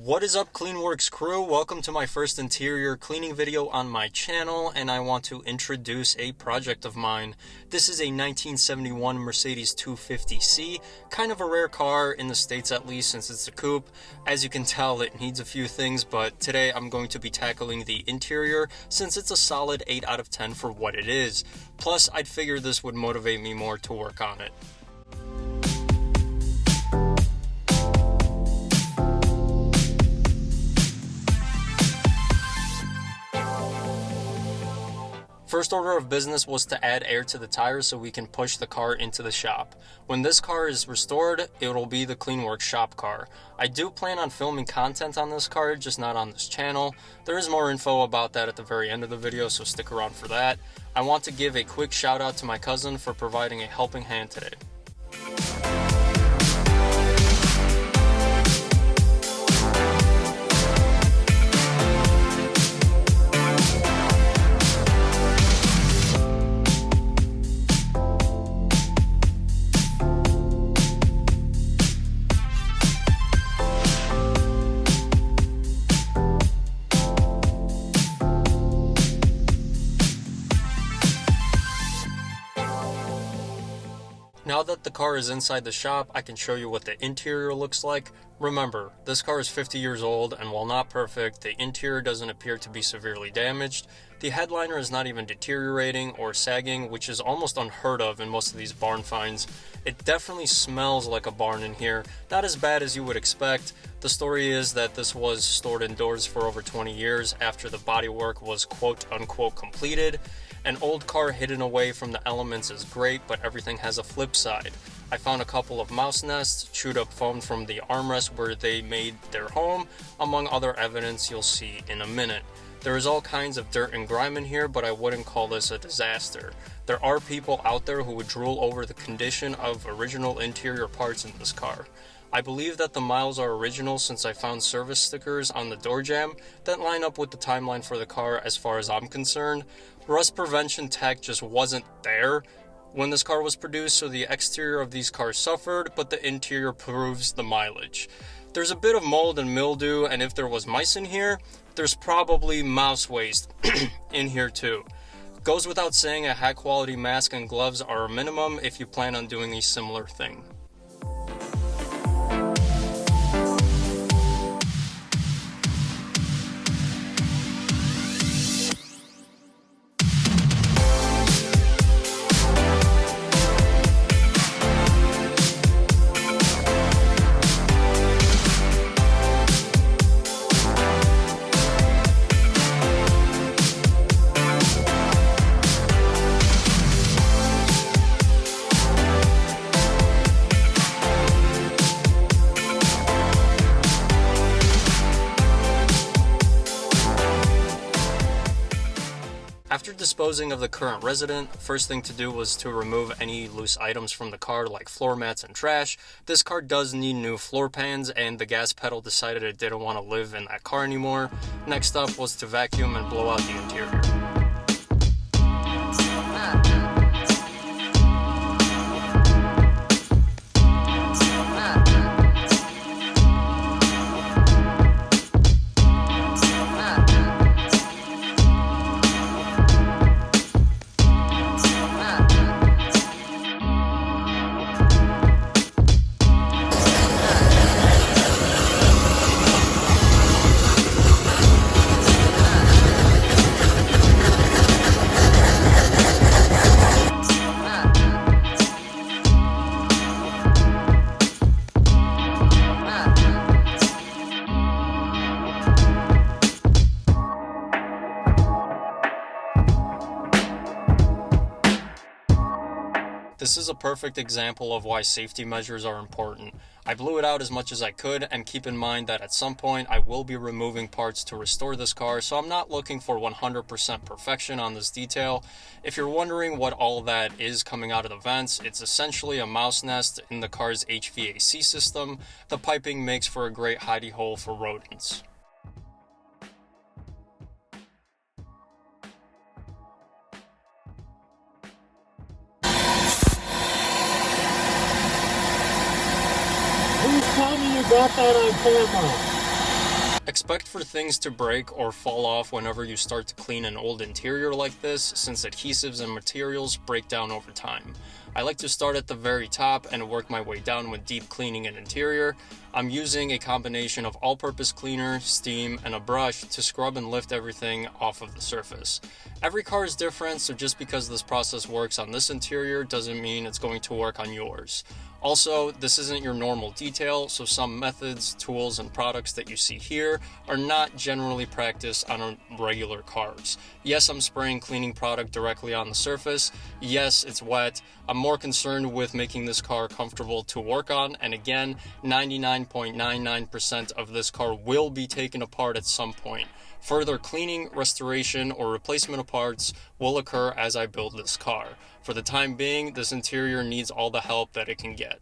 What is up, KleenWerks crew? Welcome to my first interior cleaning video on my channel, and I want to introduce a project of mine. This is a 1971 Mercedes 250C, kind of a rare car in the States at least since it's a coupe. As you can tell, it needs a few things, but today I'm going to be tackling the interior since it's a solid 8 out of 10 for what it is. Plus, I'd figure this would motivate me more to work on it. First order of business was to add air to the tires so we can push the car into the shop. When this car is restored, it will be the KleenWerks Shop Car. I do plan on filming content on this car, just not on this channel. There is more info about that at the very end of the video, so stick around for that. I want to give a quick shout out to my cousin for providing a helping hand today. Now that the car is inside the shop, I can show you what the interior looks like. Remember, this car is 50 years old, and while not perfect, the interior doesn't appear to be severely damaged. The headliner is not even deteriorating or sagging, which is almost unheard of in most of these barn finds. It definitely smells like a barn in here, not as bad as you would expect. The story is that this was stored indoors for over 20 years after the bodywork was quote-unquote completed. An old car hidden away from the elements is great, but everything has a flip side. I found a couple of mouse nests, chewed up foam from the armrest where they made their home, among other evidence you'll see in a minute. There is all kinds of dirt and grime in here, but I wouldn't call this a disaster. There are people out there who would drool over the condition of original interior parts in this car. I believe that the miles are original since I found service stickers on the door jamb that line up with the timeline for the car as far as I'm concerned. Rust prevention tech just wasn't there when this car was produced, so the exterior of these cars suffered, but the interior proves the mileage. There's a bit of mold and mildew, and if there was mice in here, there's probably mouse waste in here too. Goes without saying, a high quality mask and gloves are a minimum if you plan on doing a similar thing. After disposing of the current resident, first thing to do was to remove any loose items from the car like floor mats and trash. This car does need new floor pans, and the gas pedal decided it didn't want to live in that car anymore. Next up was to vacuum and blow out the interior. This is a perfect example of why safety measures are important. I blew it out as much as I could, and keep in mind that at some point I will be removing parts to restore this car, so I'm not looking for 100% perfection on this detail. If you're wondering what all that is coming out of the vents, it's essentially a mouse nest in the car's HVAC system. The piping makes for a great hidey hole for rodents. got that on camera. Expect for things to break or fall off whenever you start to clean an old interior like this, since adhesives and materials break down over time. I like to start at the very top and work my way down with deep cleaning an interior. I'm using a combination of all-purpose cleaner, steam, and a brush to scrub and lift everything off of the surface. Every car is different, so just because this process works on this interior doesn't mean it's going to work on yours. Also, this isn't your normal detail, so some methods, tools, and products that you see here are not generally practiced on regular cars. Yes, I'm spraying cleaning product directly on the surface. Yes, it's wet. I'm more concerned with making this car comfortable to work on, and again, 99.99% of this car will be taken apart at some point. Further cleaning, restoration, or replacement of parts will occur as I build this car. For the time being, this interior needs all the help that it can get.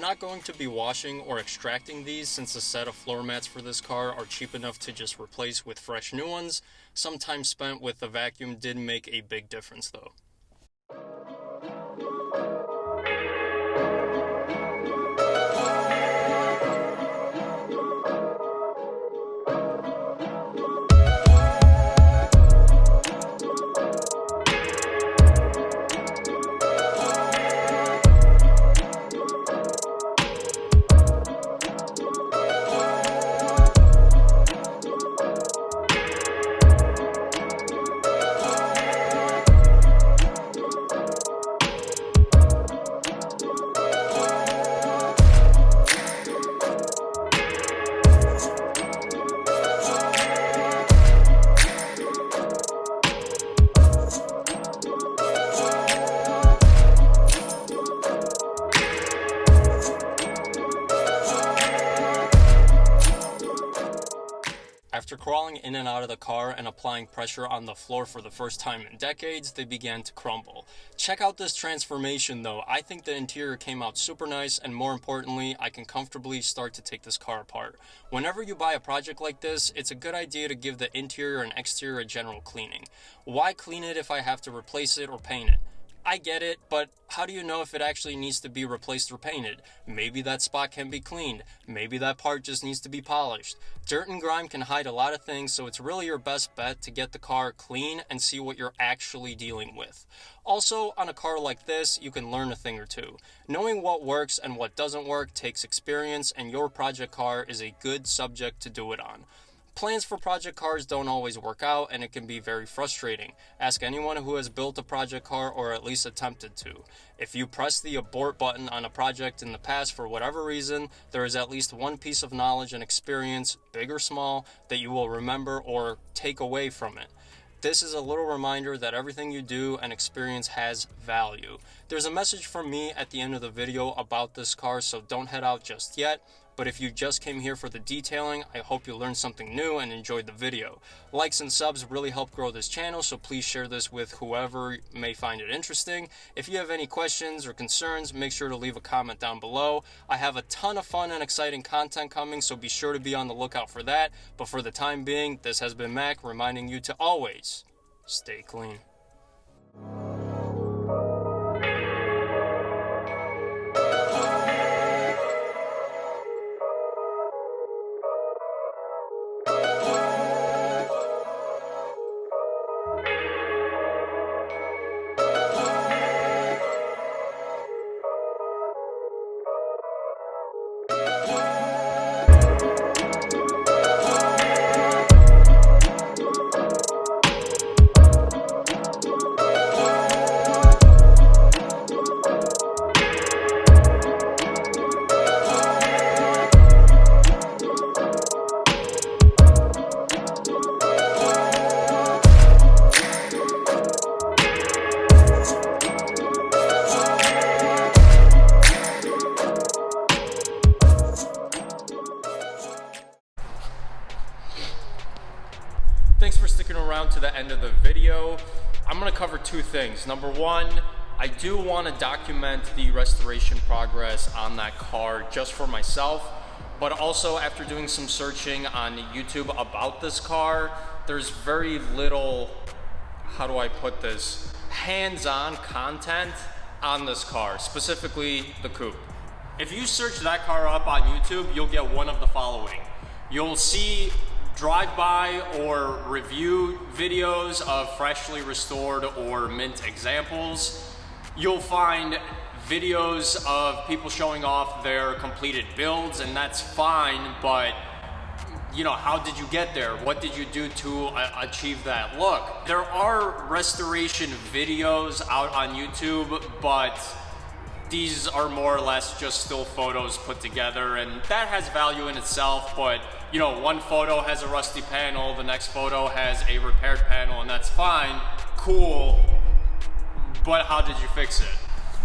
Not going to be washing or extracting these, since a set of floor mats for this car are cheap enough to just replace with fresh new ones. Some time spent with the vacuum did make a big difference though. After crawling in and out of the car and applying pressure on the floor for the first time in decades, they began to crumble. Check out this transformation though. I think the interior came out super nice, and more importantly, I can comfortably start to take this car apart. Whenever you buy a project like this, it's a good idea to give the interior and exterior a general cleaning. Why clean it if I have to replace it or paint it? I get it, but how do you know if it actually needs to be replaced or painted? Maybe that spot can be cleaned. Maybe that part just needs to be polished. Dirt and grime can hide a lot of things, so it's really your best bet to get the car clean and see what you're actually dealing with. Also, on a car like this, you can learn a thing or two. Knowing what works and what doesn't work takes experience, and your project car is a good subject to do it on. Plans for project cars don't always work out, and it can be very frustrating. Ask anyone who has built a project car or at least attempted to. If you press the abort button on a project in the past for whatever reason, there is at least one piece of knowledge and experience, big or small, that you will remember or take away from it. This is a little reminder that everything you do and experience has value. There's a message from me at the end of the video about this car, so don't head out just yet. But if you just came here for the detailing, I hope you learned something new and enjoyed the video. Likes and subs really help grow this channel, so please share this with whoever may find it interesting. If you have any questions or concerns, make sure to leave a comment down below. I have a ton of fun and exciting content coming, so be sure to be on the lookout for that. But for the time being, this has been Mac, reminding you to always stay clean. Thanks for sticking around to the end of the video. I'm going to cover two things. Number one, I do want to document the restoration progress on that car just for myself, but also after doing some searching on YouTube about this car, there's very little, how do I put this, hands-on content on this car, specifically the coupe. If you search that car up on YouTube, you'll get one of the following. You'll see drive-by or review videos of freshly restored or mint examples. You'll find videos of people showing off their completed builds, and that's fine, but you know, how did you get there? What did you do to achieve that look? There are restoration videos out on YouTube, but these are more or less just still photos put together, and that has value in itself, but you know, one photo has a rusty panel, the next photo has a repaired panel, and that's fine, cool, but how did you fix it?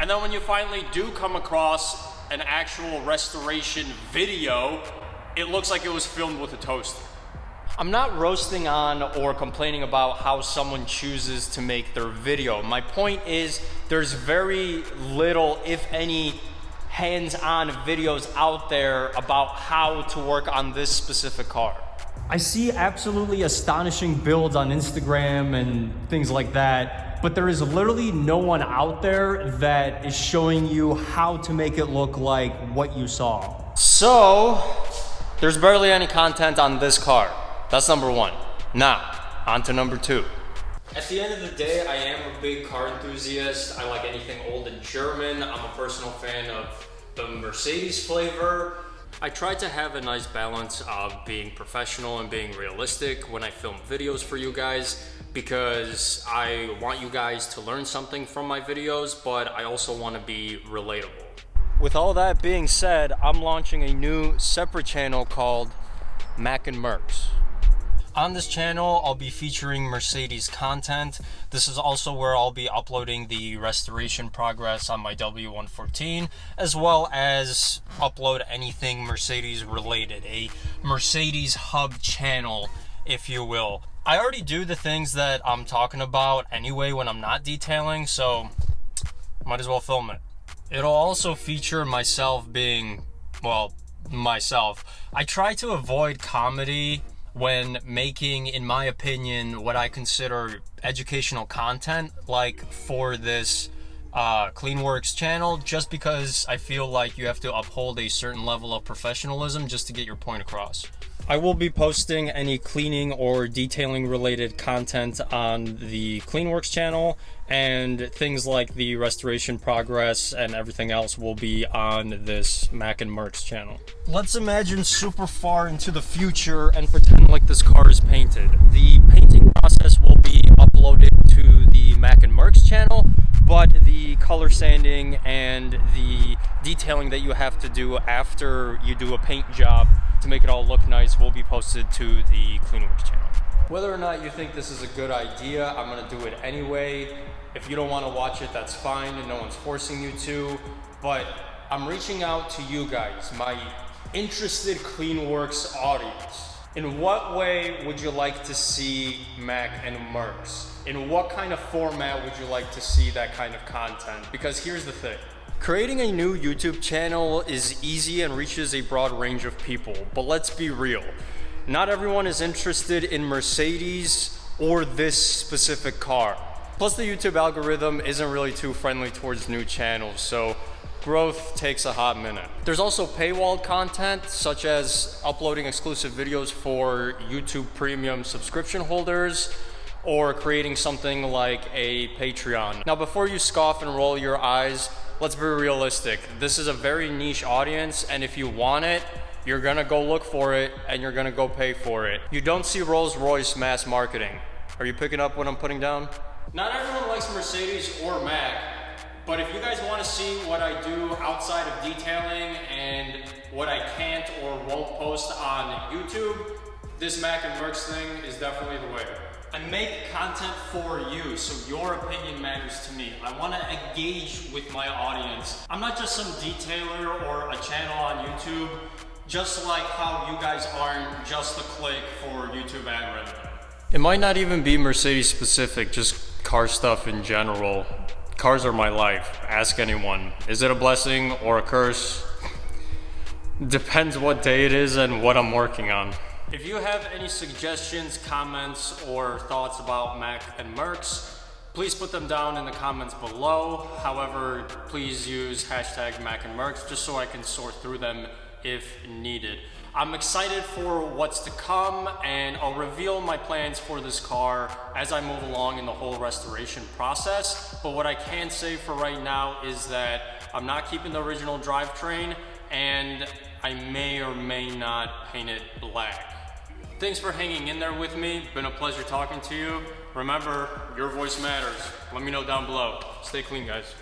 And then when you finally do come across an actual restoration video, it looks like it was filmed with a toaster. I'm not roasting on or complaining about how someone chooses to make their video. My point is there's very little, if any, hands-on videos out there about how to work on this specific car. I see absolutely astonishing builds on Instagram and things like that, but there is literally no one out there that is showing you how to make it look like what you saw. So, there's barely any content on this car. That's number one. Now, on to number two. At the end of the day, I am a big car enthusiast. I like anything old and German. I'm a personal fan of the Mercedes flavor. I try to have a nice balance of being professional and being realistic when I film videos for you guys, because I want you guys to learn something from my videos, but I also want to be relatable. With all that being said, I'm launching a new separate channel called Mac and Mercs. On this channel, I'll be featuring Mercedes content. This is also where I'll be uploading the restoration progress on my W114, as well as upload anything Mercedes related, a Mercedes hub channel, if you will. I already do the things that I'm talking about anyway when I'm not detailing, so might as well film it. It'll also feature myself being, well, myself. I try to avoid comedy when making, in my opinion, what I consider educational content, like for this KleenWerks channel, just because I feel like you have to uphold a certain level of professionalism just to get your point across. I will be posting any cleaning or detailing related content on the KleenWerks channel, and things like the restoration progress and everything else will be on this Mac and Mercs channel. Let's imagine super far into the future and pretend like this car is painted. The painting process will be uploaded to the Mac and Mercs channel, but the color sanding and the detailing that you have to do after you do a paint job to make it all look nice will be posted to the KleenWerks channel. Whether or not you think this is a good idea, I'm gonna do it anyway. If you don't wanna watch it, that's fine, and no one's forcing you to, but I'm reaching out to you guys, my interested KleenWerks audience. In what way would you like to see Mac and Mercs? In what kind of format would you like to see that kind of content? Because here's the thing. Creating a new YouTube channel is easy and reaches a broad range of people, but let's be real. Not everyone is interested in Mercedes or this specific car. Plus the YouTube algorithm isn't really too friendly towards new channels, so growth takes a hot minute. There's also paywalled content, such as uploading exclusive videos for YouTube Premium subscription holders, or creating something like a Patreon. Now, before you scoff and roll your eyes, let's be realistic. This is a very niche audience, and if you want it, you're gonna go look for it, and you're gonna go pay for it. You don't see Rolls-Royce mass marketing. Are you picking up what I'm putting down? Not everyone likes Mercedes or Mac, but if you guys want to see what I do outside of detailing and what I can't or won't post on YouTube, this Mac and Mercs thing is definitely the way. I make content for you, so your opinion matters to me. I want to engage with my audience. I'm not just some detailer or a channel on YouTube, just like how you guys aren't just a click for YouTube algorithm. It might not even be Mercedes specific, just car stuff in general. Cars are my life. Ask anyone. Is it a blessing or a curse? Depends what day it is and what I'm working on. If you have any suggestions, comments, or thoughts about Mac and Mercs, please put them down in the comments below. However, please use hashtag Mac and Mercs just so I can sort through them if needed. I'm excited for what's to come, and I'll reveal my plans for this car as I move along in the whole restoration process. But what I can say for right now is that I'm not keeping the original drivetrain, and I may or may not paint it black. Thanks for hanging in there with me. Been a pleasure talking to you. Remember, your voice matters. Let me know down below. Stay clean, guys.